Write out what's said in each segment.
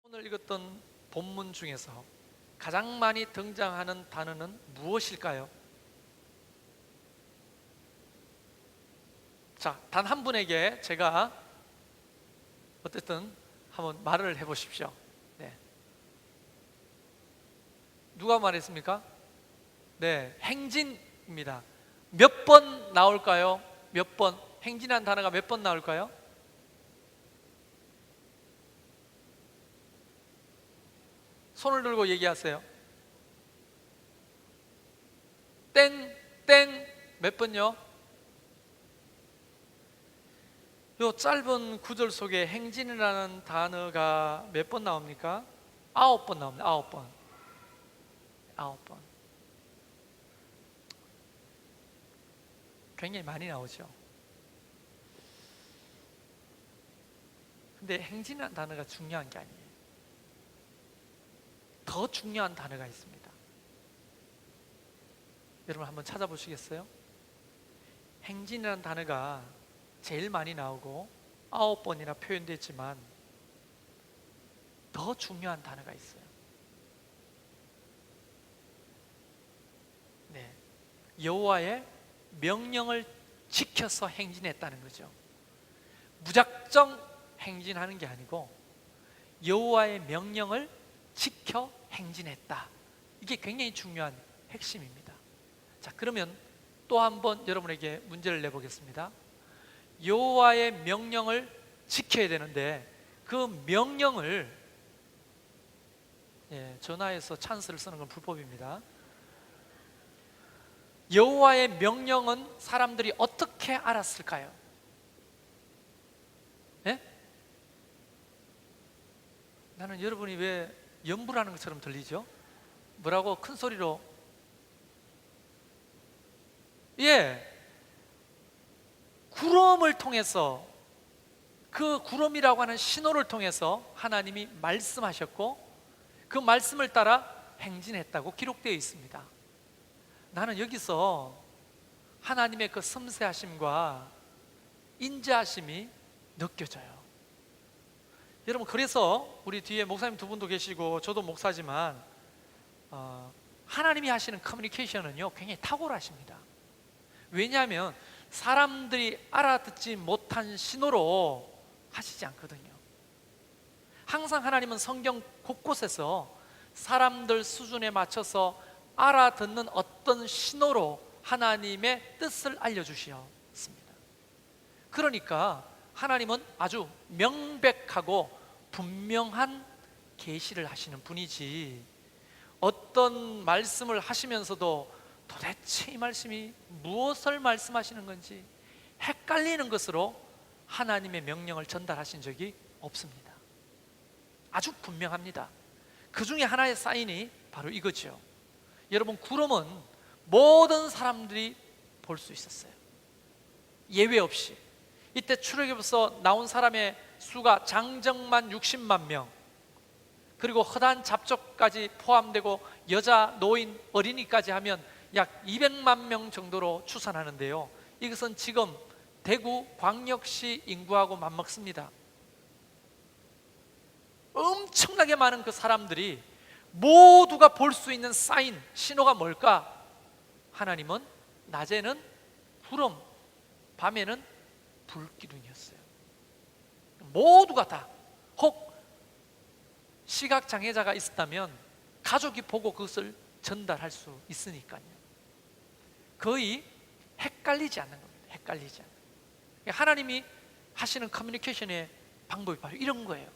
오늘 읽었던 본문 중에서 가장 많이 등장하는 단어는 무엇일까요? 자, 단 한 분에게 제가 어쨌든 한번 말을 해보십시오. 네. 누가 말했습니까? 네, 행진입니다. 몇 번 나올까요? 몇 번? 행진이라는 단어가 몇 번 나올까요? 손을 들고 얘기하세요. 땡, 땡, 몇 번요? 요 짧은 구절 속에 행진이라는 단어가 몇 번 나옵니까? 9번 나옵니다. 9번. 9번. 굉장히 많이 나오죠. 근데 행진이라는 단어가 중요한 게 아니에요. 더 중요한 단어가 있습니다. 여러분 한번 찾아보시겠어요? 행진이라는 단어가 제일 많이 나오고 9번이나 표현됐지만 더 중요한 단어가 있어요. 네, 여호와의 명령을 지켜서 행진했다는 거죠. 무작정 행진하는 게 아니고 여호와의 명령을 지켜 행진했다. 이게 굉장히 중요한 핵심입니다. 자, 그러면 또 한번 여러분에게 문제를 내보겠습니다. 여호와의 명령을 지켜야 되는데 그 명령을 전화해서 찬스를 쓰는 건 불법입니다. 여호와의 명령은 사람들이 어떻게 알았을까요? 예? 나는 여러분이 왜 연부라는 것처럼 들리죠? 뭐라고 큰 소리로? 예, 구름을 통해서, 그 구름이라고 하는 신호를 통해서 하나님이 말씀하셨고 그 말씀을 따라 행진했다고 기록되어 있습니다. 나는 여기서 하나님의 그 섬세하심과 인자하심이 느껴져요. 여러분, 그래서 우리 뒤에 목사님 두 분도 계시고 저도 목사지만 하나님이 하시는 커뮤니케이션은요 굉장히 탁월하십니다. 왜냐하면 사람들이 알아듣지 못한 신호로 하시지 않거든요. 항상 하나님은 성경 곳곳에서 사람들 수준에 맞춰서 알아듣는 어떤 신호로 하나님의 뜻을 알려주셨습니다. 그러니까 하나님은 아주 명백하고 분명한 계시를 하시는 분이지, 어떤 말씀을 하시면서도 도대체 이 말씀이 무엇을 말씀하시는 건지 헷갈리는 것으로 하나님의 명령을 전달하신 적이 없습니다. 아주 분명합니다. 그 중에 하나의 사인이 바로 이거죠. 여러분, 구름은 모든 사람들이 볼 수 있었어요. 예외 없이. 이때 출애굽에서 나온 사람의 수가 장정만 60만 명, 그리고 허다한 잡족까지 포함되고 여자, 노인, 어린이까지 하면 약 200만 명 정도로 추산하는데요, 이것은 지금 대구 광역시 인구하고 맞먹습니다. 엄청나게 많은 그 사람들이 모두가 볼 수 있는 사인, 신호가 뭘까? 하나님은 낮에는 구름, 밤에는 불기둥이었어요. 모두가 다, 혹 시각장애자가 있었다면 가족이 보고 그것을 전달할 수 있으니까요. 거의 헷갈리지 않는 겁니다. 헷갈리지 않는. 하나님이 하시는 커뮤니케이션의 방법이 바로 이런 거예요.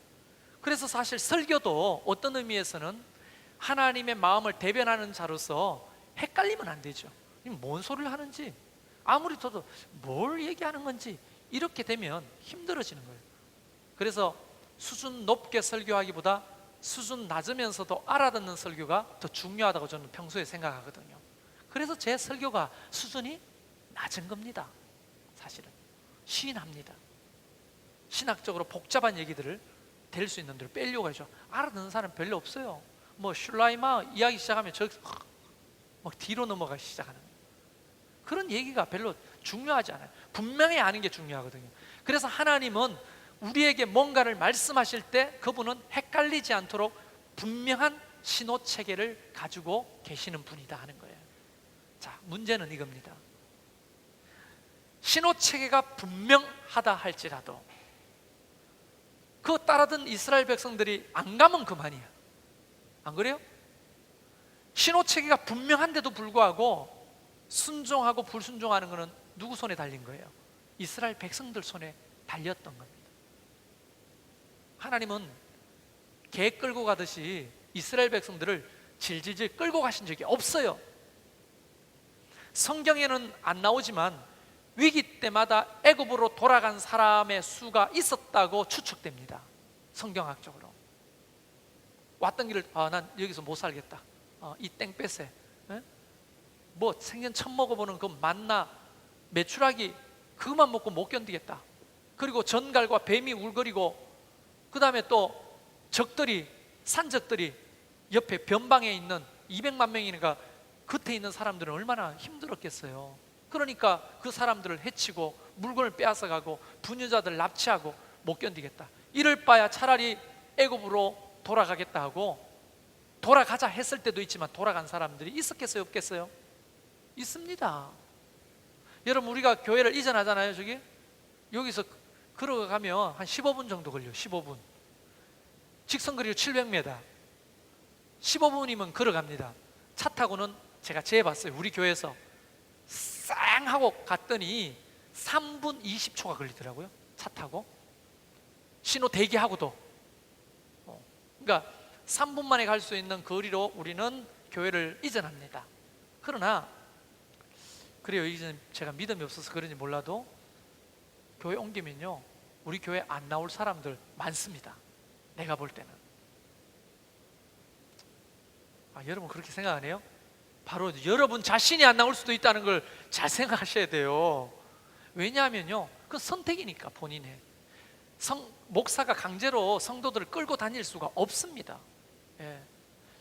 그래서 사실 설교도 어떤 의미에서는 하나님의 마음을 대변하는 자로서 헷갈리면 안 되죠. 뭔 소리를 하는지, 아무리 들어도 뭘 얘기하는 건지, 이렇게 되면 힘들어지는 거예요. 그래서 수준 높게 설교하기보다 수준 낮으면서도 알아듣는 설교가 더 중요하다고 저는 평소에 생각하거든요. 그래서 제 설교가 수준이 낮은 겁니다. 사실은 시인합니다. 신학적으로 복잡한 얘기들을 될 수 있는 대로 빼려고 하죠. 알아듣는 사람 별로 없어요. 뭐 슐라이마 이야기 시작하면 저기서 막 뒤로 넘어가기 시작하는 거예요. 그런 얘기가 별로 중요하지 않아요. 분명히 아는 게 중요하거든요. 그래서 하나님은 우리에게 뭔가를 말씀하실 때 그분은 헷갈리지 않도록 분명한 신호 체계를 가지고 계시는 분이다 하는 거예요. 자, 문제는 이겁니다. 신호 체계가 분명하다 할지라도 그 따르던 이스라엘 백성들이 안 가면 그만이야. 안 그래요? 신호 체계가 분명한데도 불구하고 순종하고 불순종하는 것은 누구 손에 달린 거예요? 이스라엘 백성들 손에 달렸던 겁니다. 하나님은 개 끌고 가듯이 이스라엘 백성들을 질질질 끌고 가신 적이 없어요. 성경에는 안 나오지만 위기 때마다 애굽으로 돌아간 사람의 수가 있었다고 추측됩니다. 성경학적으로. 왔던 길을 난 여기서 못 살겠다. 이 땡볕에 뭐 생전 처음 먹어보는 그 만나 메추라기 그것만 먹고 못 견디겠다. 그리고 전갈과 뱀이 울거리고 그 다음에 또 적들이 산적들이 옆에 변방에 있는 200만 명이니까 겉에 있는 사람들은 얼마나 힘들었겠어요. 그러니까 그 사람들을 해치고 물건을 빼앗아가고 부녀자들 납치하고 못 견디겠다. 이럴 바야 차라리 애굽으로 돌아가겠다 하고 돌아가자 했을 때도 있지만 돌아간 사람들이 있었겠어요, 없겠어요? 있습니다. 여러분, 우리가 교회를 이전하잖아요. 저기 여기서 걸어가면 한 15분 정도 걸려요. 15분. 직선거리로 700m. 15분이면 걸어갑니다. 차 타고는 제가 재봤어요. 우리 교회에서 쌍 하고 갔더니 3분 20초가 걸리더라고요. 차 타고 신호 대기하고도. 그러니까 3분 만에 갈 수 있는 거리로 우리는 교회를 이전합니다. 그러나 그래요. 이전 제가 믿음이 없어서 그런지 몰라도 교회 옮기면요 우리 교회 안 나올 사람들 많습니다. 내가 볼 때는. 여러분 그렇게 생각 안 해요? 바로 여러분 자신이 안 나올 수도 있다는 걸 잘 생각하셔야 돼요. 왜냐하면요 그 선택이니까. 본인의 목사가 강제로 성도들을 끌고 다닐 수가 없습니다. 예.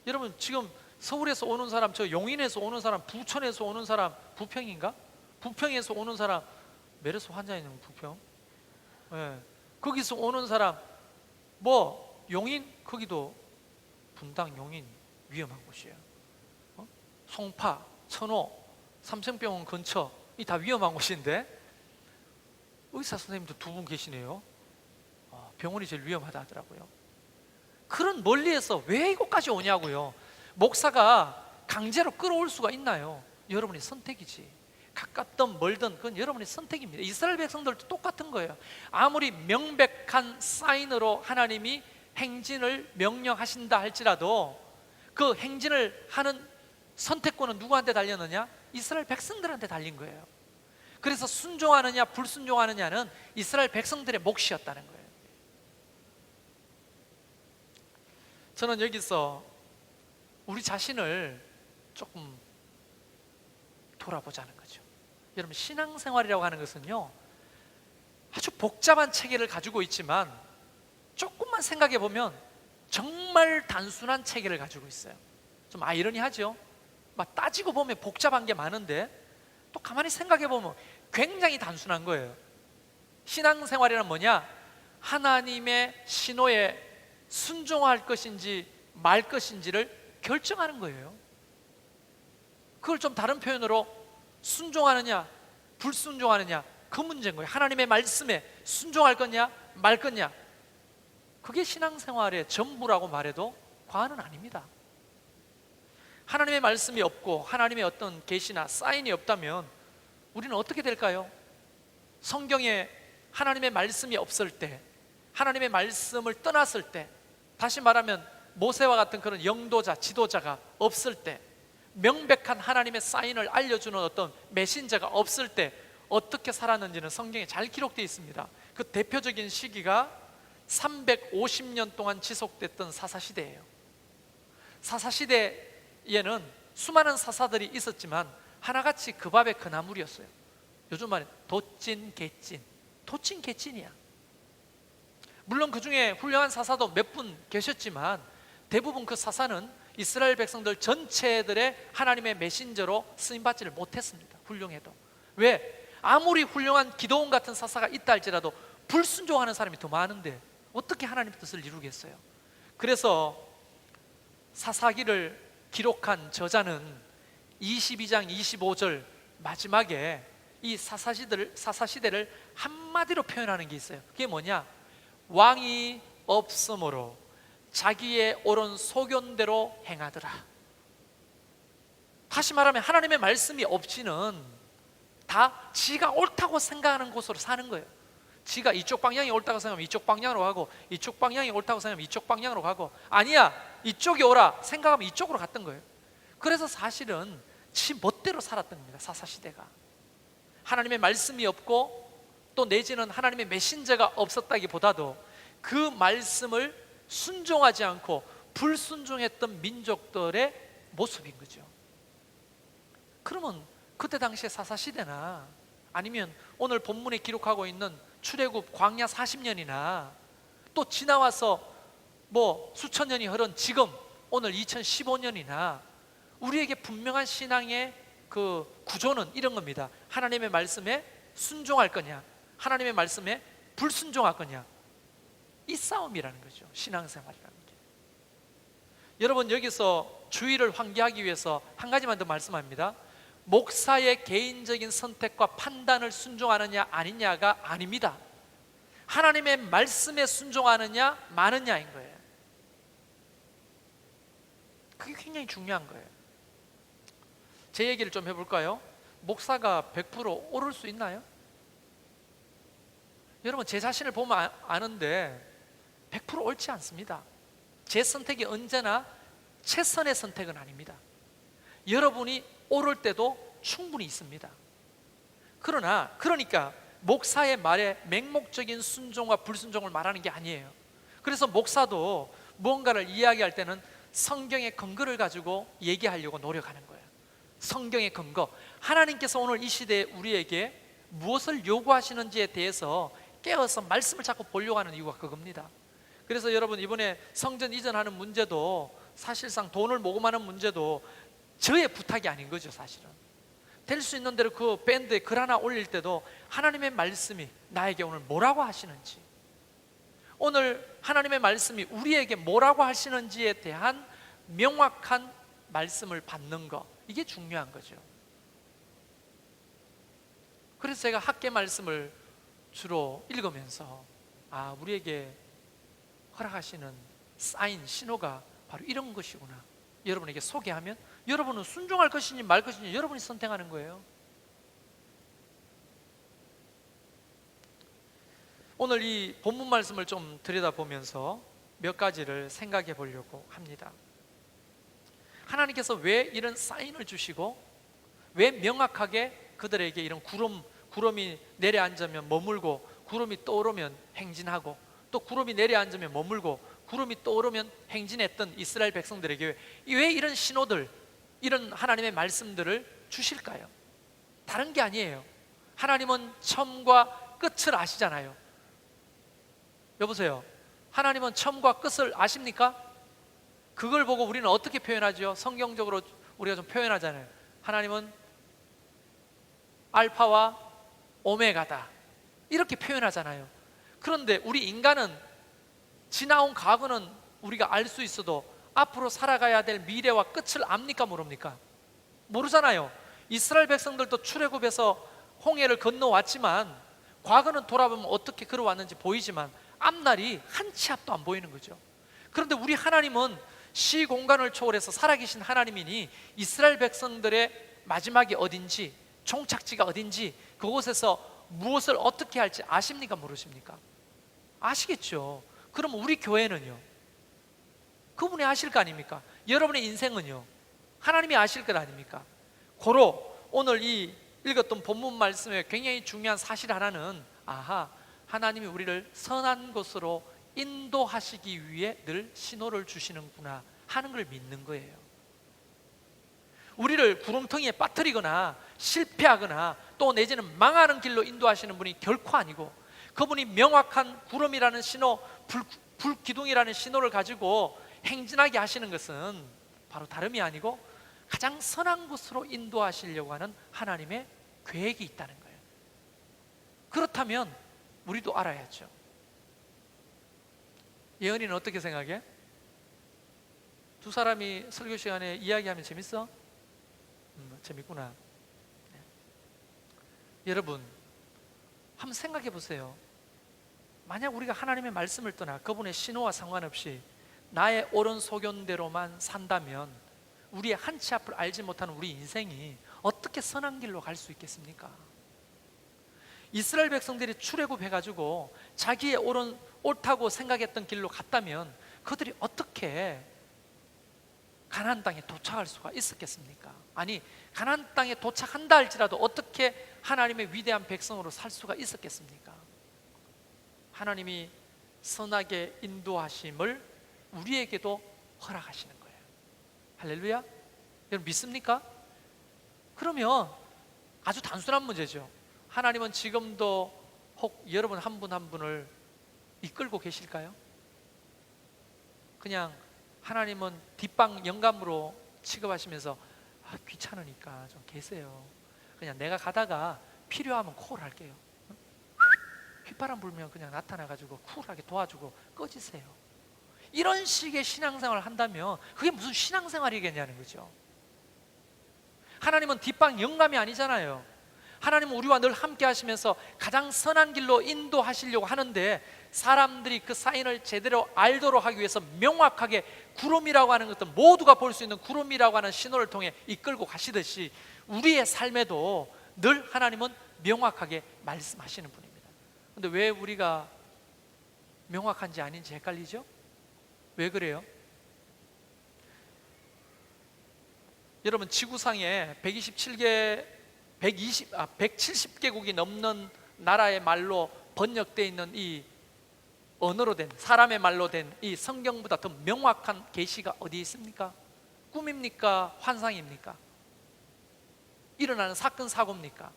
여러분 지금 서울에서 오는 사람, 저 용인에서 오는 사람, 부천에서 오는 사람, 부평인가? 부평에서 오는 사람, 메르스 환자 있는 부평. 예. 거기서 오는 사람, 뭐 용인 거기도 분당 용인 위험한 곳이에요. 송파, 천호, 삼성병원 근처 이 다 위험한 곳인데 의사 선생님도 2분 계시네요. 병원이 제일 위험하다 하더라고요. 그런 멀리에서 왜 이곳까지 오냐고요. 목사가 강제로 끌어올 수가 있나요? 여러분의 선택이지. 가깝든 멀든 그건 여러분의 선택입니다. 이스라엘 백성들도 똑같은 거예요. 아무리 명백한 사인으로 하나님이 행진을 명령하신다 할지라도 그 행진을 하는 선택권은 누구한테 달렸느냐? 이스라엘 백성들한테 달린 거예요. 그래서 순종하느냐 불순종하느냐는 이스라엘 백성들의 몫이었다는 거예요. 저는 여기서 우리 자신을 조금 돌아보자는 거죠. 여러분 신앙생활이라고 하는 것은요 아주 복잡한 체계를 가지고 있지만 조금만 생각해 보면 정말 단순한 체계를 가지고 있어요. 좀 아이러니하죠? 막 따지고 보면 복잡한 게 많은데 또 가만히 생각해 보면 굉장히 단순한 거예요. 신앙생활이란 뭐냐? 하나님의 신호에 순종할 것인지 말 것인지를 결정하는 거예요. 그걸 좀 다른 표현으로 순종하느냐 불순종하느냐 그 문제인 거예요. 하나님의 말씀에 순종할 거냐 말 거냐, 그게 신앙생활의 전부라고 말해도 과언은 아닙니다. 하나님의 말씀이 없고 하나님의 어떤 계시나 사인이 없다면 우리는 어떻게 될까요? 성경에 하나님의 말씀이 없을 때, 하나님의 말씀을 떠났을 때, 다시 말하면 모세와 같은 그런 영도자, 지도자가 없을 때, 명백한 하나님의 사인을 알려주는 어떤 메신저가 없을 때 어떻게 살았는지는 성경에 잘 기록되어 있습니다. 그 대표적인 시기가 350년 동안 지속됐던 사사시대예요. 사사시대에는 수많은 사사들이 있었지만 하나같이 그 밥의 그 나물이었어요. 요즘 말에 도찐 개찐, 도찐 개찐이야. 물론 그 중에 훌륭한 사사도 몇 분 계셨지만 대부분 그 사사는 이스라엘 백성들 전체들의 하나님의 메신저로 쓰임받지를 못했습니다. 훌륭해도. 왜? 아무리 훌륭한 기도원 같은 사사가 있다 할지라도 불순종하는 사람이 더 많은데 어떻게 하나님의 뜻을 이루겠어요? 그래서 사사기를 기록한 저자는 22장 25절 마지막에 이 사사시대를 한마디로 표현하는 게 있어요. 그게 뭐냐? 왕이 없으므로 자기의 옳은 소견대로 행하더라. 다시 말하면 하나님의 말씀이 없이는 다 지가 옳다고 생각하는 곳으로 사는 거예요. 지가 이쪽 방향이 옳다고 생각하면 이쪽 방향으로 가고, 이쪽 방향이 옳다고 생각하면 이쪽 방향으로 가고, 아니야 이쪽이 옳아 생각하면 이쪽으로 갔던 거예요. 그래서 사실은 지 멋대로 살았던 겁니다. 사사시대가. 하나님의 말씀이 없고 또 내지는 하나님의 메신저가 없었다기보다도 그 말씀을 순종하지 않고 불순종했던 민족들의 모습인 거죠. 그러면 그때 당시의 사사시대나 아니면 오늘 본문에 기록하고 있는 출애굽 광야 40년이나 또 지나와서 뭐 수천 년이 흐른 지금 오늘 2015년이나 우리에게 분명한 신앙의 그 구조는 이런 겁니다. 하나님의 말씀에 순종할 거냐, 하나님의 말씀에 불순종할 거냐, 이 싸움이라는 거죠. 신앙생활이라는 게. 여러분, 여기서 주의를 환기하기 위해서 한 가지만 더 말씀합니다. 목사의 개인적인 선택과 판단을 순종하느냐 아니냐가 아닙니다. 하나님의 말씀에 순종하느냐 마느냐인 거예요. 그게 굉장히 중요한 거예요. 제 얘기를 좀 해볼까요? 목사가 100% 옳을 수 있나요? 여러분, 제 자신을 보면 아는데 100% 옳지 않습니다. 제 선택이 언제나 최선의 선택은 아닙니다. 여러분이 옳을 때도 충분히 있습니다. 그러니까 목사의 말에 맹목적인 순종과 불순종을 말하는 게 아니에요. 그래서 목사도 무언가를 이야기할 때는 성경의 근거를 가지고 얘기하려고 노력하는 거예요. 성경의 근거, 하나님께서 오늘 이 시대에 우리에게 무엇을 요구하시는지에 대해서 깨어서 말씀을 자꾸 보려고 하는 이유가 그겁니다. 그래서 여러분, 이번에 성전 이전하는 문제도 사실상 돈을 모금하는 문제도 저의 부탁이 아닌 거죠. 사실은 될 수 있는 대로 그 밴드에 글 하나 올릴 때도 하나님의 말씀이 나에게 오늘 뭐라고 하시는지, 오늘 하나님의 말씀이 우리에게 뭐라고 하시는지에 대한 명확한 말씀을 받는 거, 이게 중요한 거죠. 그래서 제가 학계 말씀을 주로 읽으면서 우리에게 허락하시는 사인, 신호가 바로 이런 것이구나 여러분에게 소개하면 여러분은 순종할 것인지 말 것인지 여러분이 선택하는 거예요. 오늘 이 본문 말씀을 좀 들여다보면서 몇 가지를 생각해 보려고 합니다. 하나님께서 왜 이런 사인을 주시고 왜 명확하게 그들에게 이런 구름이 내려앉으면 머물고 구름이 떠오르면 행진하고 또 구름이 내려앉으면 머물고 구름이 떠오르면 행진했던 이스라엘 백성들에게 왜 이런 신호들, 이런 하나님의 말씀들을 주실까요? 다른 게 아니에요. 하나님은 처음과 끝을 아시잖아요. 여보세요, 하나님은 처음과 끝을 아십니까? 그걸 보고 우리는 어떻게 표현하죠? 성경적으로 우리가 좀 표현하잖아요. 하나님은 알파와 오메가다, 이렇게 표현하잖아요. 그런데 우리 인간은 지나온 과거는 우리가 알 수 있어도 앞으로 살아가야 될 미래와 끝을 압니까 모릅니까? 모르잖아요. 이스라엘 백성들도 출애굽에서 홍해를 건너왔지만 과거는 돌아보면 어떻게 걸어왔는지 보이지만 앞날이 한 치 앞도 안 보이는 거죠. 그런데 우리 하나님은 시공간을 초월해서 살아계신 하나님이니 이스라엘 백성들의 마지막이 어딘지, 종착지가 어딘지, 그곳에서 무엇을 어떻게 할지 아십니까 모르십니까? 아시겠죠. 그럼 우리 교회는요? 그분이 아실 거 아닙니까? 여러분의 인생은요? 하나님이 아실 것 아닙니까? 고로 오늘 이 읽었던 본문 말씀에 굉장히 중요한 사실 하나는 하나님이 우리를 선한 곳으로 인도하시기 위해 늘 신호를 주시는구나 하는 걸 믿는 거예요. 우리를 구름텅이에 빠뜨리거나 실패하거나 또 내지는 망하는 길로 인도하시는 분이 결코 아니고, 그분이 명확한 구름이라는 신호, 불기둥이라는 신호를 가지고 행진하게 하시는 것은 바로 다름이 아니고 가장 선한 곳으로 인도하시려고 하는 하나님의 계획이 있다는 거예요. 그렇다면 우리도 알아야죠. 예언이는 어떻게 생각해? 두 사람이 설교 시간에 이야기하면 재밌어? 재밌구나. 네. 여러분, 한번 생각해 보세요. 만약 우리가 하나님의 말씀을 떠나 그분의 신호와 상관없이 나의 옳은 소견대로만 산다면 우리의 한치 앞을 알지 못하는 우리 인생이 어떻게 선한 길로 갈 수 있겠습니까? 이스라엘 백성들이 출애굽해가지고 자기의 옳다고 생각했던 길로 갔다면 그들이 어떻게 가나안 땅에 도착할 수가 있었겠습니까? 아니, 가나안 땅에 도착한다 할지라도 어떻게 하나님의 위대한 백성으로 살 수가 있었겠습니까? 하나님이 선하게 인도하심을 우리에게도 허락하시는 거예요. 할렐루야. 여러분 믿습니까? 그러면 아주 단순한 문제죠. 하나님은 지금도 혹 여러분 한 분 한 분을 이끌고 계실까요? 그냥 하나님은 뒷방 영감으로 취급하시면서 귀찮으니까 좀 계세요. 그냥 내가 가다가 필요하면 콜할게요. 휘바람 불면 그냥 나타나가지고 쿨하게 도와주고 꺼지세요. 이런 식의 신앙생활을 한다면 그게 무슨 신앙생활이겠냐는 거죠. 하나님은 뒷방 영감이 아니잖아요. 하나님은 우리와 늘 함께 하시면서 가장 선한 길로 인도하시려고 하는데 사람들이 그 사인을 제대로 알도록 하기 위해서 명확하게 구름이라고 하는 것들 모두가 볼 수 있는 구름이라고 하는 신호를 통해 이끌고 가시듯이 우리의 삶에도 늘 하나님은 명확하게 말씀하시는 분입니다. 그런데 왜 우리가 명확한지 아닌지 헷갈리죠? 왜 그래요? 여러분 지구상에 170개국이 넘는 나라의 말로 번역되어 있는 이 언어로 된 사람의 말로 된 이 성경보다 더 명확한 계시가 어디 있습니까? 꿈입니까? 환상입니까? 일어나는 사건 사고입니까?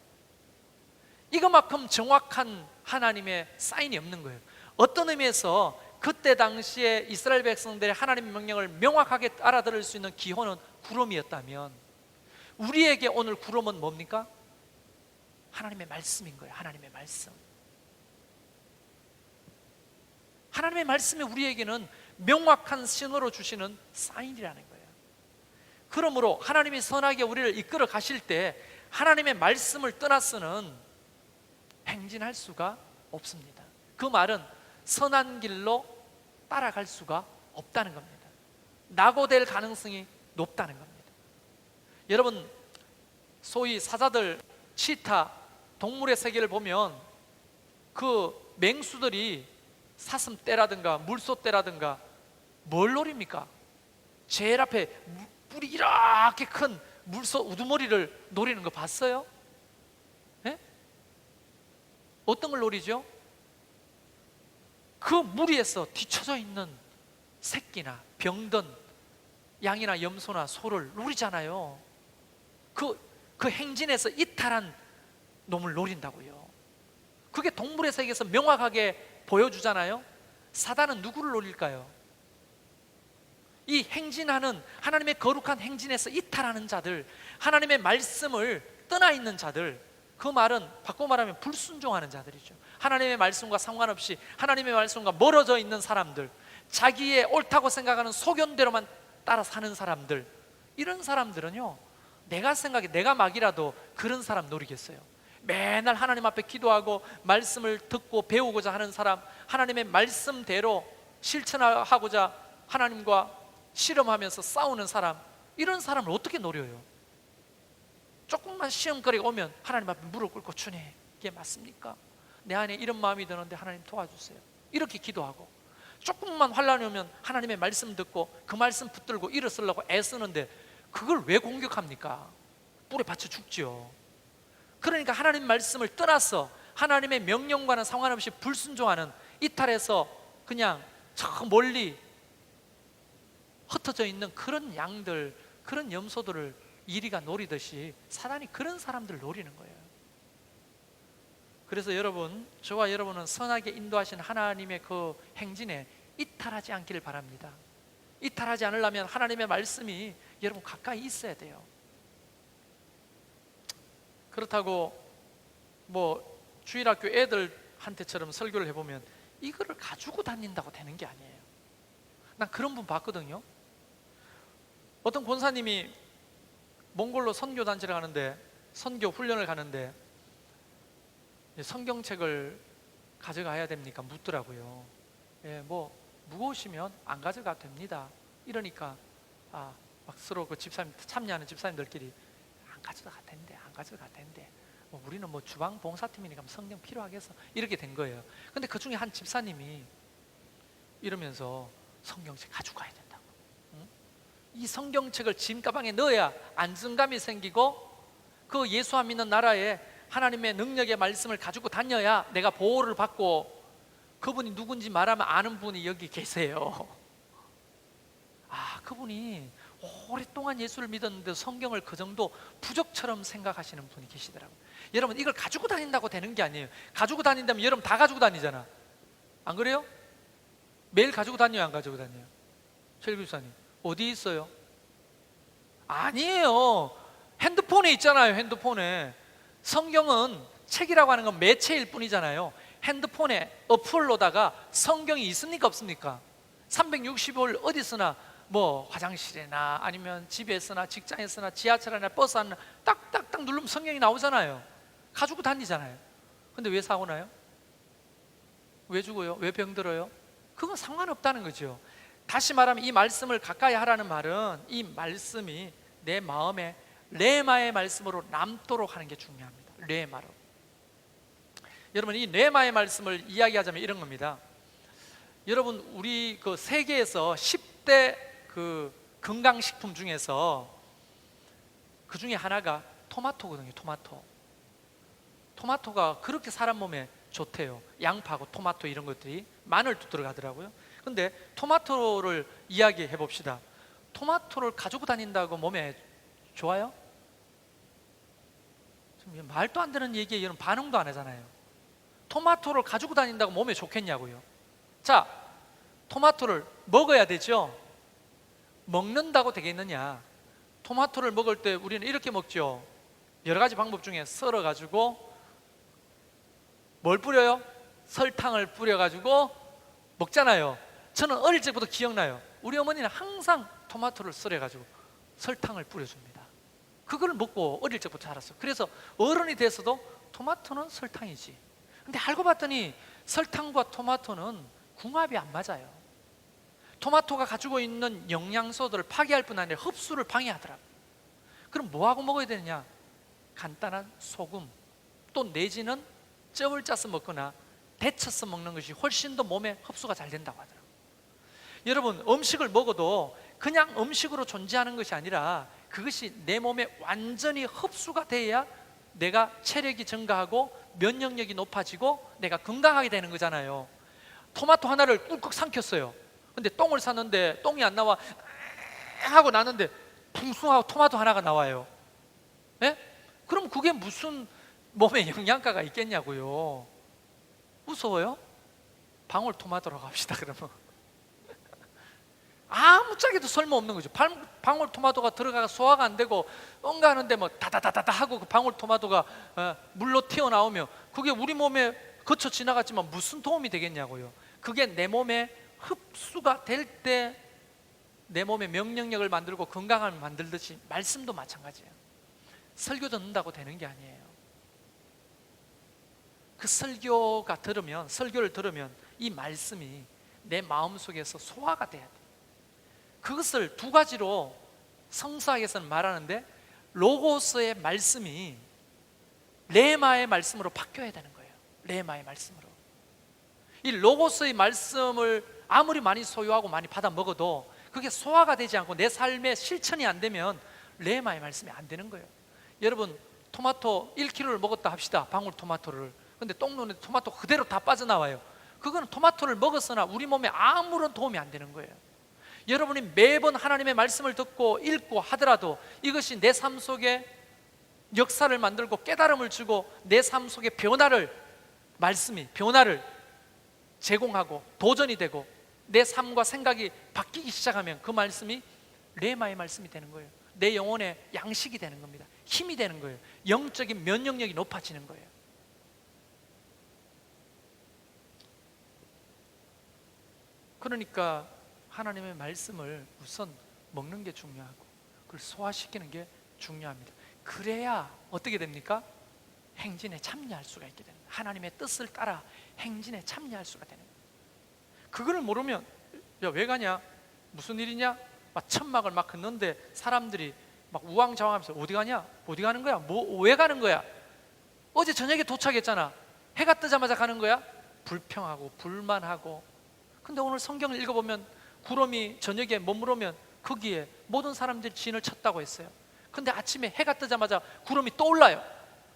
이거만큼 정확한 하나님의 사인이 없는 거예요. 어떤 의미에서 그때 당시에 이스라엘 백성들의 하나님의 명령을 명확하게 알아들을 수 있는 기호는 구름이었다면 우리에게 오늘 구름은 뭡니까? 하나님의 말씀인 거예요. 하나님의 말씀. 하나님의 말씀이 우리에게는 명확한 신호로 주시는 사인이라는 거예요. 그러므로 하나님이 선하게 우리를 이끌어 가실 때 하나님의 말씀을 떠나서는 행진할 수가 없습니다. 그 말은 선한 길로 따라갈 수가 없다는 겁니다. 낙오될 가능성이 높다는 겁니다. 여러분, 소위 사자들, 치타, 동물의 세계를 보면 그 맹수들이 사슴떼라든가 물소떼라든가 뭘 노립니까? 제일 앞에 뿔이 이렇게 큰 물소 우두머리를 노리는 거 봤어요? 네? 어떤 걸 노리죠? 그 무리에서 뒤쳐져 있는 새끼나 병든 양이나 염소나 소를 노리잖아요. 그 행진에서 이탈한 놈을 노린다고요. 그게 동물의 세계에서 명확하게 보여주잖아요. 사단은 누구를 노릴까요? 이 행진하는 하나님의 거룩한 행진에서 이탈하는 자들, 하나님의 말씀을 떠나 있는 자들, 그 말은 바꿔 말하면 불순종하는 자들이죠. 하나님의 말씀과 상관없이 하나님의 말씀과 멀어져 있는 사람들, 자기의 옳다고 생각하는 소견대로만 따라 사는 사람들, 이런 사람들은요, 내가 생각해 내가 막이라도 그런 사람 노리겠어요. 맨날 하나님 앞에 기도하고 말씀을 듣고 배우고자 하는 사람, 하나님의 말씀대로 실천하고자 하나님과 실험하면서 싸우는 사람, 이런 사람을 어떻게 노려요? 조금만 시험거리가 오면 하나님 앞에 무릎 꿇고 주님, 이게 맞습니까? 내 안에 이런 마음이 드는데 하나님 도와주세요. 이렇게 기도하고, 조금만 환란이 오면 하나님의 말씀 듣고 그 말씀 붙들고 일어서려고 애쓰는데 그걸 왜 공격합니까? 뿔에 받쳐 죽지요. 그러니까 하나님 말씀을 떠나서 하나님의 명령과는 상관없이 불순종하는, 이탈해서 그냥 저 멀리 흩어져 있는 그런 양들, 그런 염소들을 이리가 노리듯이 사단이 그런 사람들을 노리는 거예요. 그래서 여러분, 저와 여러분은 선하게 인도하신 하나님의 그 행진에 이탈하지 않기를 바랍니다. 이탈하지 않으려면 하나님의 말씀이 여러분 가까이 있어야 돼요. 그렇다고 뭐 주일학교 애들한테처럼 설교를 해보면 이거를 가지고 다닌다고 되는 게 아니에요. 난 그런 분 봤거든요. 어떤 권사님이 몽골로 선교단체를 가는데, 선교 훈련을 가는데 성경책을 가져가야 됩니까? 묻더라고요. 예, 뭐 무거우시면 안 가져가도 됩니다. 이러니까 막 서로 그 집사님, 참여하는 집사님들끼리 안 가져가도 된대, 안 가져가도 된대. 뭐 우리는 뭐 주방 봉사팀이니까 성경 필요하겠어, 이렇게 된 거예요. 근데 그 중에 한 집사님이 이러면서 성경책 가지고 가야 된다고. 응? 이 성경책을 짐 가방에 넣어야 안정감이 생기고, 그 예수 안 믿는 나라에 하나님의 능력의 말씀을 가지고 다녀야 내가 보호를 받고, 그분이 누군지 말하면 아는 분이 여기 계세요. 그분이 오랫동안 예수를 믿었는데 성경을 그 정도 부족처럼 생각하시는 분이 계시더라고요. 여러분, 이걸 가지고 다닌다고 되는 게 아니에요. 가지고 다닌다면 여러분 다 가지고 다니잖아. 안 그래요? 매일 가지고 다녀요, 안 가지고 다녀요? 최 교사님 어디 있어요? 아니에요. 핸드폰에 있잖아요. 핸드폰에. 성경은 책이라고 하는 건 매체일 뿐이잖아요. 핸드폰에 어플로다가 성경이 있습니까, 없습니까? 365일 어디 쓰나, 뭐 화장실에나 아니면 집에서나 직장에서나 지하철이나 버스 안에 딱딱딱 누르면 성경이 나오잖아요. 가지고 다니잖아요. 근데 왜 사고 나요? 왜 죽어요? 왜 병들어요? 그건 상관없다는 거죠. 다시 말하면 이 말씀을 가까이 하라는 말은 이 말씀이 내 마음에 레마의 말씀으로 남도록 하는 게 중요합니다. 레마로. 여러분, 이 레마의 말씀을 이야기하자면 이런 겁니다. 여러분, 우리 그 세계에서 10대 그 건강식품 중에서 그 중에 하나가 토마토거든요. 토마토가 그렇게 사람 몸에 좋대요. 양파하고 토마토 이런 것들이, 마늘도 들어가더라고요. 근데 토마토를 이야기해 봅시다. 토마토를 가지고 다닌다고 몸에 좋아요? 좀 말도 안 되는 얘기에 이런 반응도 안 하잖아요. 토마토를 가지고 다닌다고 몸에 좋겠냐고요. 자, 토마토를 먹어야 되죠. 먹는다고 되겠느냐? 토마토를 먹을 때 우리는 이렇게 먹죠. 여러 가지 방법 중에 썰어가지고 뭘 뿌려요? 설탕을 뿌려가지고 먹잖아요. 저는 어릴 적부터 기억나요. 우리 어머니는 항상 토마토를 썰어가지고 설탕을 뿌려줍니다. 그걸 먹고 어릴 적부터 자랐어요. 그래서 어른이 돼서도 토마토는 설탕이지. 근데 알고 봤더니 설탕과 토마토는 궁합이 안 맞아요. 토마토가 가지고 있는 영양소들을 파괴할 뿐 아니라 흡수를 방해하더라고요. 그럼 뭐하고 먹어야 되느냐? 간단한 소금, 또 내지는 즙을 짜서 먹거나 데쳐서 먹는 것이 훨씬 더 몸에 흡수가 잘 된다고 하더라고요. 여러분, 음식을 먹어도 그냥 음식으로 존재하는 것이 아니라 그것이 내 몸에 완전히 흡수가 돼야 내가 체력이 증가하고 면역력이 높아지고 내가 건강하게 되는 거잖아요. 토마토 하나를 꿀꺽 삼켰어요. 근데 똥을 쌌는데 똥이 안 나와 하고 나는데 풍성하고 토마토 하나가 나와요. 예? 그럼 그게 무슨 몸에 영양가가 있겠냐고요. 무서워요? 방울토마토로 갑시다. 그러면 아무짝에도 쓸모없는 거죠. 방울토마토가 들어가서 소화가 안 되고 뭔가 하는데 뭐 다다다다다 하고 그 방울토마토가 물로 튀어나오면 그게 우리 몸에 거쳐 지나갔지만 무슨 도움이 되겠냐고요. 그게 내 몸에 흡수가 될 때 내 몸에 면역력을 만들고 건강함을 만들듯이 말씀도 마찬가지예요. 설교 듣는다고 되는 게 아니에요. 그 설교를 들으면 이 말씀이 내 마음속에서 소화가 돼야 돼요. 그것을 두 가지로 성서학에서는 말하는데, 로고스의 말씀이 레마의 말씀으로 바뀌어야 되는 거예요. 레마의 말씀으로. 이 로고스의 말씀을 아무리 많이 소유하고 많이 받아 먹어도 그게 소화가 되지 않고 내 삶에 실천이 안 되면 레마의 말씀이 안 되는 거예요. 여러분, 토마토 1kg를 먹었다 합시다. 방울토마토를. 근데 똥 누는데 토마토 그대로 다 빠져나와요. 그거는 토마토를 먹었으나 우리 몸에 아무런 도움이 안 되는 거예요. 여러분이 매번 하나님의 말씀을 듣고 읽고 하더라도 이것이 내 삶 속에 역사를 만들고 깨달음을 주고 내 삶 속에 말씀이 변화를 제공하고 도전이 되고 내 삶과 생각이 바뀌기 시작하면 그 말씀이 레마의 말씀이 되는 거예요. 내 영혼의 양식이 되는 겁니다. 힘이 되는 거예요. 영적인 면역력이 높아지는 거예요. 그러니까 하나님의 말씀을 우선 먹는 게 중요하고 그걸 소화시키는 게 중요합니다. 그래야 어떻게 됩니까? 행진에 참여할 수가 있게 됩니다. 하나님의 뜻을 따라 행진에 참여할 수가 되는 거예요. 그거를 모르면 야, 왜 가냐? 무슨 일이냐? 막 천막을 막 긋는데 사람들이 막 우왕좌왕하면서 어디 가냐? 어디 가는 거야? 왜 가는 거야? 어제 저녁에 도착했잖아. 해가 뜨자마자 가는 거야? 불평하고 불만하고. 근데 오늘 성경을 읽어보면 구름이 저녁에 머무르면 거기에 모든 사람들이 진을 쳤다고 했어요. 근데 아침에 해가 뜨자마자 구름이 또 올라요.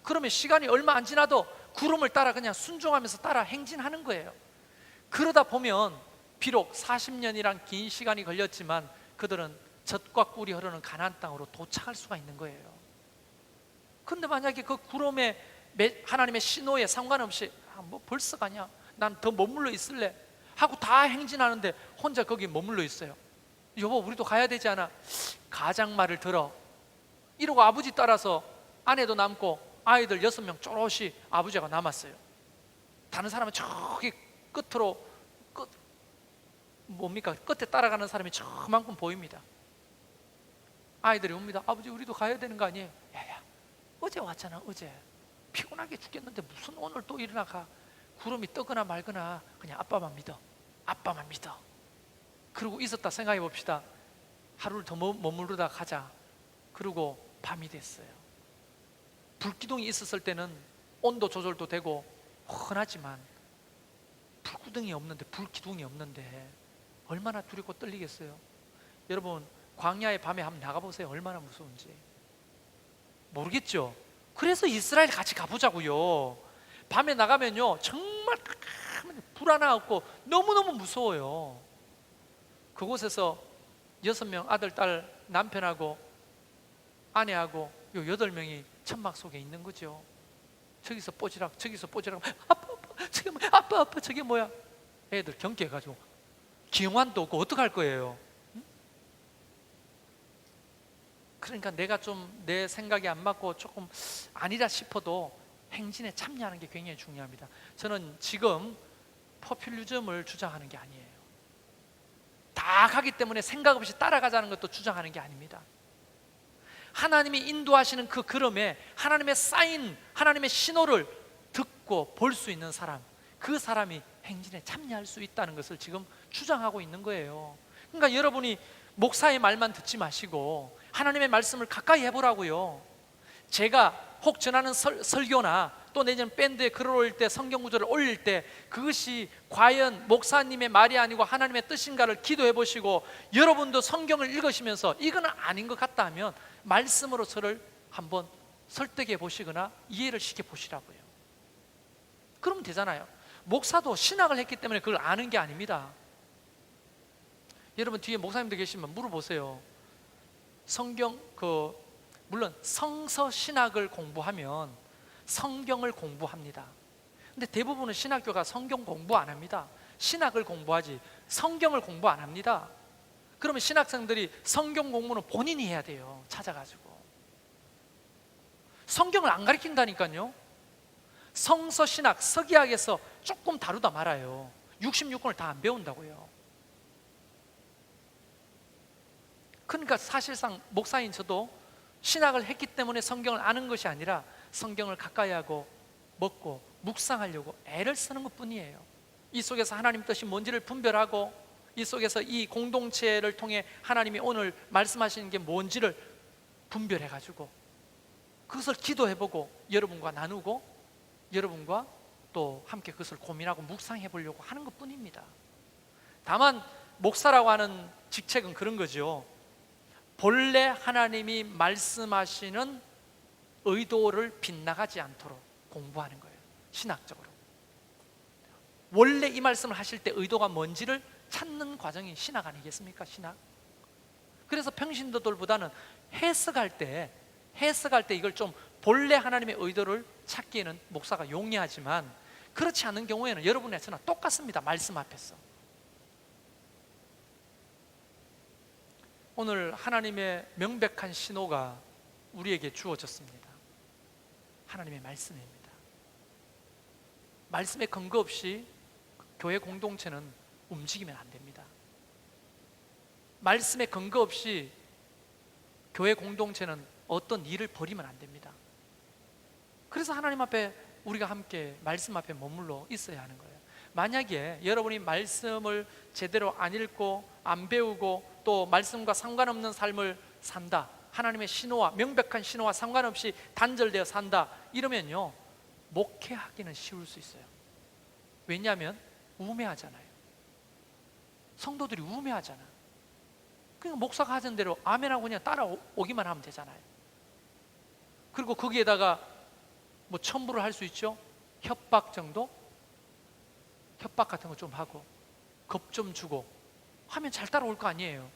그러면 시간이 얼마 안 지나도 구름을 따라 그냥 순종하면서 따라 행진하는 거예요. 그러다 보면 비록 40년이란 긴 시간이 걸렸지만 그들은 젖과 꿀이 흐르는 가나안 땅으로 도착할 수가 있는 거예요. 근데 만약에 그 구름에 하나님의 신호에 상관없이 뭐 벌써 가냐? 난 더 머물러 있을래 하고 다 행진하는데 혼자 거기 머물러 있어요. 여보, 우리도 가야 되지 않아? 가장 말을 들어. 이러고 아버지 따라서 아내도 남고 아이들 6명 쪼롯이 아버지가 남았어요. 다른 사람은 저기 끝으로 끝에 따라가는 사람이 저만큼 보입니다. 아이들이 옵니다. 아버지, 우리도 가야 되는 거 아니에요? 야야, 어제 왔잖아. 어제 피곤하게 죽겠는데 무슨 오늘 또 일어나 가? 구름이 뜨거나 말거나 그냥 아빠만 믿어. 아빠만 믿어. 그러고 있었다 생각해 봅시다. 하루를 더 머무르다 가자. 그리고 밤이 됐어요. 불기둥이 있었을 때는 온도 조절도 되고 흔하지만 불기둥이 없는데 얼마나 두렵고 떨리겠어요. 여러분, 광야의 밤에 한번 나가보세요. 얼마나 무서운지. 모르겠죠? 그래서 이스라엘 같이 가보자고요. 밤에 나가면요 정말 불안하고 너무너무 무서워요. 그곳에서 6명 아들, 딸, 남편하고 아내하고 요 8명이 천막 속에 있는 거죠. 저기서 뽀지락 저기서 뽀지락. 아빠 저게 뭐야? 아빠 저게 뭐야? 애들 경계해가지고 기영환도 없고 어떡할 거예요? 응? 그러니까 내가 좀 내 생각이 안 맞고 조금 아니라 싶어도 행진에 참여하는 게 굉장히 중요합니다. 저는 지금 포퓰리즘을 주장하는 게 아니에요. 다 가기 때문에 생각 없이 따라가자는 것도 주장하는 게 아닙니다. 하나님이 인도하시는 그 걸음에 하나님의 사인, 하나님의 신호를 듣고 볼 수 있는 사람, 그 사람이 행진에 참여할 수 있다는 것을 지금 주장하고 있는 거예요. 그러니까 여러분이 목사의 말만 듣지 마시고 하나님의 말씀을 가까이 해보라고요. 제가 혹 전하는 설교나 또 내년 밴드에 글을 올릴 때, 성경 구절을 올릴 때 그것이 과연 목사님의 말이 아니고 하나님의 뜻인가를 기도해 보시고, 여러분도 성경을 읽으시면서 이거는 아닌 것 같다 하면 말씀으로 저를 한번 설득해 보시거나 이해를 시켜 보시라고요. 그러면 되잖아요. 목사도 신학을 했기 때문에 그걸 아는 게 아닙니다. 여러분 뒤에 목사님들 계시면 물어보세요. 성경 물론 성서 신학을 공부하면 성경을 공부합니다. 근데 대부분은 신학교가 성경 공부 안 합니다. 신학을 공부하지 성경을 공부 안 합니다. 그러면 신학생들이 성경 공부는 본인이 해야 돼요. 찾아가지고. 성경을 안 가르친다니까요. 성서 신학, 서기학에서 조금 다루다 말아요. 66권을 다 안 배운다고요. 그러니까 사실상 목사인 저도 신학을 했기 때문에 성경을 아는 것이 아니라 성경을 가까이 하고 먹고 묵상하려고 애를 쓰는 것뿐이에요. 이 속에서 하나님 뜻이 뭔지를 분별하고, 이 속에서 이 공동체를 통해 하나님이 오늘 말씀하시는 게 뭔지를 분별해가지고 그것을 기도해보고 여러분과 나누고 여러분과 또 함께 그것을 고민하고 묵상해 보려고 하는 것뿐입니다. 다만 목사라고 하는 직책은 그런 거죠. 본래 하나님이 말씀하시는 의도를 빗나가지 않도록 공부하는 거예요. 신학적으로 원래 이 말씀을 하실 때 의도가 뭔지를 찾는 과정이 신학 아니겠습니까? 신학. 그래서 평신도들보다는 해석할 때 이걸 좀 본래 하나님의 의도를 찾기에는 목사가 용이하지만, 그렇지 않은 경우에는 여러분의 저나 똑같습니다. 말씀 앞에서. 오늘 하나님의 명백한 신호가 우리에게 주어졌습니다. 하나님의 말씀입니다. 말씀에 근거 없이 교회 공동체는 움직이면 안 됩니다. 말씀에 근거 없이 교회 공동체는 어떤 일을 벌이면 안 됩니다. 그래서 하나님 앞에 우리가 함께 말씀 앞에 머물러 있어야 하는 거예요. 만약에 여러분이 말씀을 제대로 안 읽고 안 배우고 또 말씀과 상관없는 삶을 산다, 하나님의 신호와 명백한 신호와 상관없이 단절되어 산다, 이러면요 목회하기는 쉬울 수 있어요. 왜냐하면 우매하잖아요. 성도들이 우매하잖아. 그냥 목사가 하던 대로 아멘하고 그냥 따라오기만 하면 되잖아요. 그리고 거기에다가 뭐 첨부를 할 수 있죠. 협박 정도? 협박 같은 거 좀 하고 겁 좀 주고 하면 잘 따라올 거 아니에요.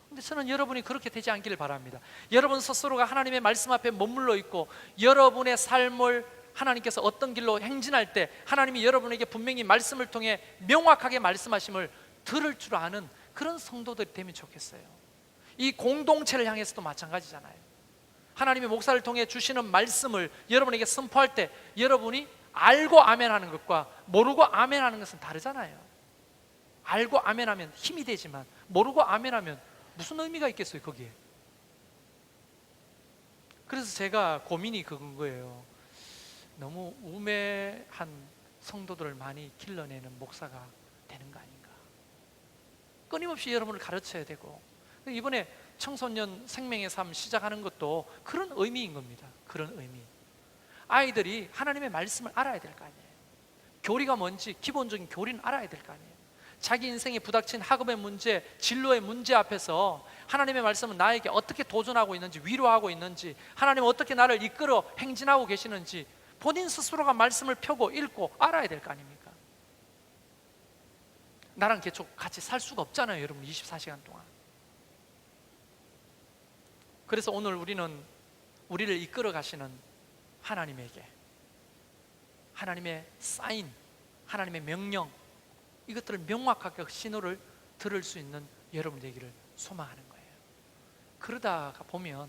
근데 저는 여러분이 그렇게 되지 않기를 바랍니다. 여러분 스스로가 하나님의 말씀 앞에 머물러 있고 여러분의 삶을 하나님께서 어떤 길로 행진할 때 하나님이 여러분에게 분명히 말씀을 통해 명확하게 말씀하심을 들을 줄 아는 그런 성도들이 되면 좋겠어요. 이 공동체를 향해서도 마찬가지잖아요. 하나님의 목사를 통해 주시는 말씀을 여러분에게 선포할 때 여러분이 알고 아멘하는 것과 모르고 아멘하는 것은 다르잖아요. 알고 아멘하면 힘이 되지만 모르고 아멘하면 무슨 의미가 있겠어요 거기에. 그래서 제가 고민이 그건 거예요. 너무 우매한 성도들을 많이 길러내는 목사가 되는 거 아닌가. 끊임없이 여러분을 가르쳐야 되고, 이번에 청소년 생명의 삶 시작하는 것도 그런 의미인 겁니다. 그런 의미. 아이들이 하나님의 말씀을 알아야 될 거 아니에요. 교리가 뭔지 기본적인 교리는 알아야 될 거 아니에요. 자기 인생에 부닥친 학업의 문제, 진로의 문제 앞에서 하나님의 말씀은 나에게 어떻게 도전하고 있는지, 위로하고 있는지, 하나님은 어떻게 나를 이끌어 행진하고 계시는지 본인 스스로가 말씀을 펴고 읽고 알아야 될 거 아닙니까? 나랑 계속 같이 살 수가 없잖아요 여러분. 24시간 동안. 그래서 오늘 우리는 우리를 이끌어 가시는 하나님에게 하나님의 사인, 하나님의 명령, 이것들을 명확하게 신호를 들을 수 있는 여러분 되기를 소망하는 거예요. 그러다가 보면,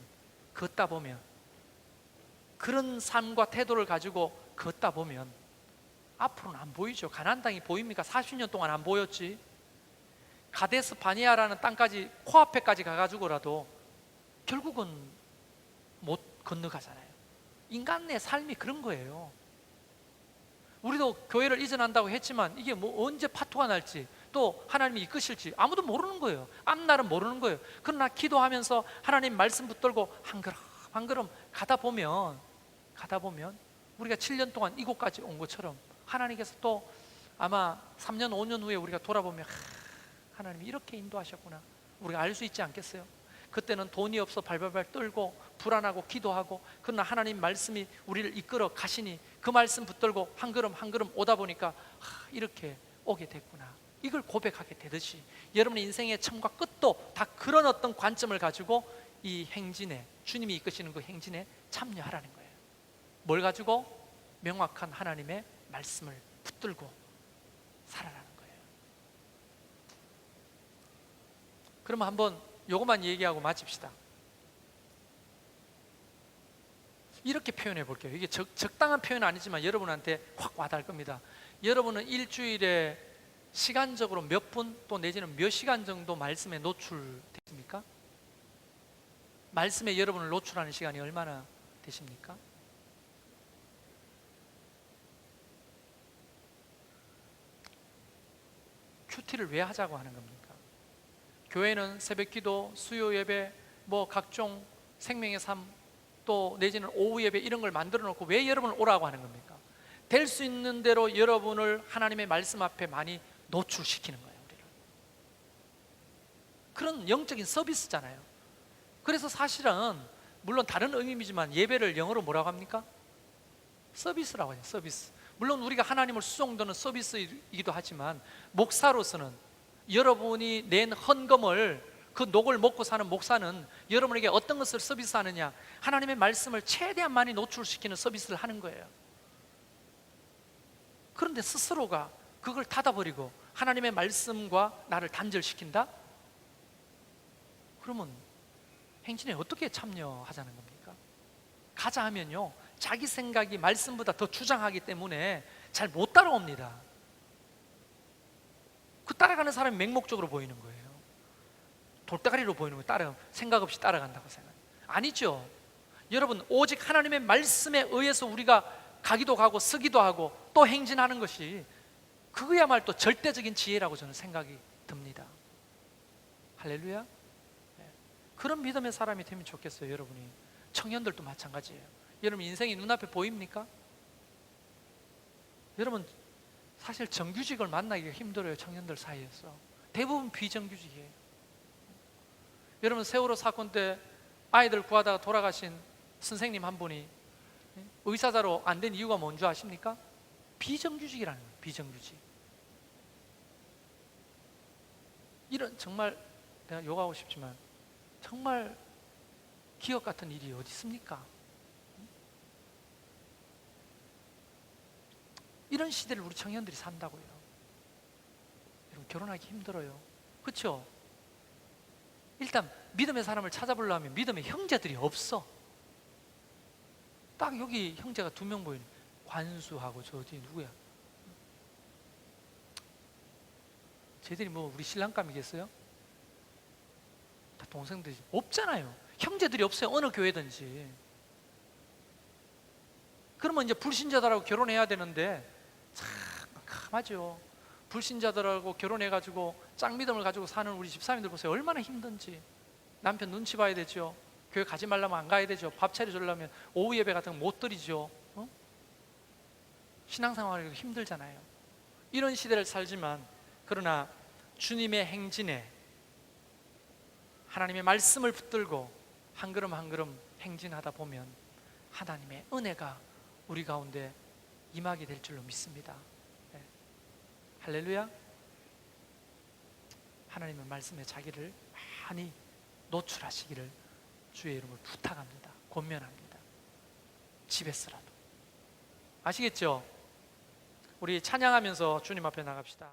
걷다 보면, 그런 삶과 태도를 가지고 걷다 보면 앞으로는 안 보이죠. 가나안 땅이 보입니까? 40년 동안 안 보였지. 가데스 바니아라는 땅까지 코앞에까지 가가지고라도 결국은 못 건너가잖아요. 인간의 삶이 그런 거예요. 우리도 교회를 이전한다고 했지만 이게 뭐 언제 파토가 날지 또 하나님이 이끄실지 아무도 모르는 거예요. 앞날은 모르는 거예요. 그러나 기도하면서 하나님 말씀 붙들고 한 걸음 한 걸음 가다 보면 우리가 7년 동안 이곳까지 온 것처럼 하나님께서 또 아마 3년 5년 후에 우리가 돌아보면 하나님이 이렇게 인도하셨구나 우리가 알 수 있지 않겠어요? 그때는 돈이 없어 발발발 떨고 불안하고 기도하고, 그러나 하나님 말씀이 우리를 이끌어 가시니 그 말씀 붙들고 한 걸음 한 걸음 오다 보니까 이렇게 오게 됐구나, 이걸 고백하게 되듯이 여러분의 인생의 처음과 끝도 다 그런 어떤 관점을 가지고 이 행진에, 주님이 이끄시는 그 행진에 참여하라는 거예요. 뭘 가지고? 명확한 하나님의 말씀을 붙들고 살아라는 거예요. 그러면 한번 요것만 얘기하고 마칩시다. 이렇게 표현해 볼게요. 이게 적당한 표현은 아니지만 여러분한테 확 와닿을 겁니다. 여러분은 일주일에 시간적으로 몇 분 또 내지는 몇 시간 정도 말씀에 노출되십니까? 말씀에 여러분을 노출하는 시간이 얼마나 되십니까? 큐티를 왜 하자고 하는 겁니까? 교회는 새벽기도, 수요예배, 뭐 각종 생명의 삶, 또 내지는 오후 예배 이런 걸 만들어 놓고 왜 여러분을 오라고 하는 겁니까? 될 수 있는 대로 여러분을 하나님의 말씀 앞에 많이 노출시키는 거예요. 우리를. 그런 영적인 서비스잖아요. 그래서 사실은 물론 다른 의미이지만 예배를 영어로 뭐라고 합니까? 서비스라고 해요. 서비스. 물론 우리가 하나님을 수종도는 서비스이기도 하지만 목사로서는 여러분이 낸 헌금을, 그 녹을 먹고 사는 목사는 여러분에게 어떤 것을 서비스하느냐? 하나님의 말씀을 최대한 많이 노출시키는 서비스를 하는 거예요. 그런데 스스로가 그걸 닫아버리고 하나님의 말씀과 나를 단절시킨다? 그러면 행진에 어떻게 참여하자는 겁니까? 가자 하면요, 자기 생각이 말씀보다 더 주장하기 때문에 잘 못 따라옵니다. 그 따라가는 사람이 맹목적으로 보이는 거예요. 돌대가리로 보이는 거예요. 생각 없이 따라간다고 생각. 아니죠. 여러분, 오직 하나님의 말씀에 의해서 우리가 가기도 가고 서기도 하고 또 행진하는 것이 그거야말로 또 절대적인 지혜라고 저는 생각이 듭니다. 할렐루야. 네. 그런 믿음의 사람이 되면 좋겠어요. 여러분이. 청년들도 마찬가지예요. 여러분 인생이 눈앞에 보입니까? 여러분 사실 정규직을 만나기가 힘들어요. 청년들 사이에서 대부분 비정규직이에요. 여러분 세월호 사건 때 아이들 구하다가 돌아가신 선생님 한 분이 의사자로 안 된 이유가 뭔 줄 아십니까? 비정규직이라는 거예요. 비정규직. 이런 정말 내가 욕하고 싶지만 정말 기억 같은 일이 어디 있습니까? 이런 시대를 우리 청년들이 산다고요. 여러분 결혼하기 힘들어요. 그렇죠? 일단 믿음의 사람을 찾아보려면 믿음의 형제들이 없어. 딱 여기 형제가 2명 보이네. 관수하고 저 뒤에 누구야? 쟤들이 뭐 우리 신랑감이겠어요? 다 동생들이 없잖아요. 형제들이 없어요. 어느 교회든지. 그러면 이제 불신자들하고 결혼해야 되는데 참 깜깜하죠. 불신자들하고 결혼해가지고 짱믿음을 가지고 사는 우리 집사님들 보세요. 얼마나 힘든지. 남편 눈치 봐야 되죠. 교회 가지 말라면 안 가야 되죠. 밥 차려주려면 오후 예배 같은 거 못 드리죠. 신앙생활이 힘들잖아요. 이런 시대를 살지만 그러나 주님의 행진에 하나님의 말씀을 붙들고 한 걸음 한 걸음 행진하다 보면 하나님의 은혜가 우리 가운데 임하게 될 줄로 믿습니다. 네. 할렐루야. 하나님의 말씀에 자기를 많이 노출하시기를 주의 이름으로 부탁합니다. 권면합니다. 집에서라도. 아시겠죠? 우리 찬양하면서 주님 앞에 나갑시다.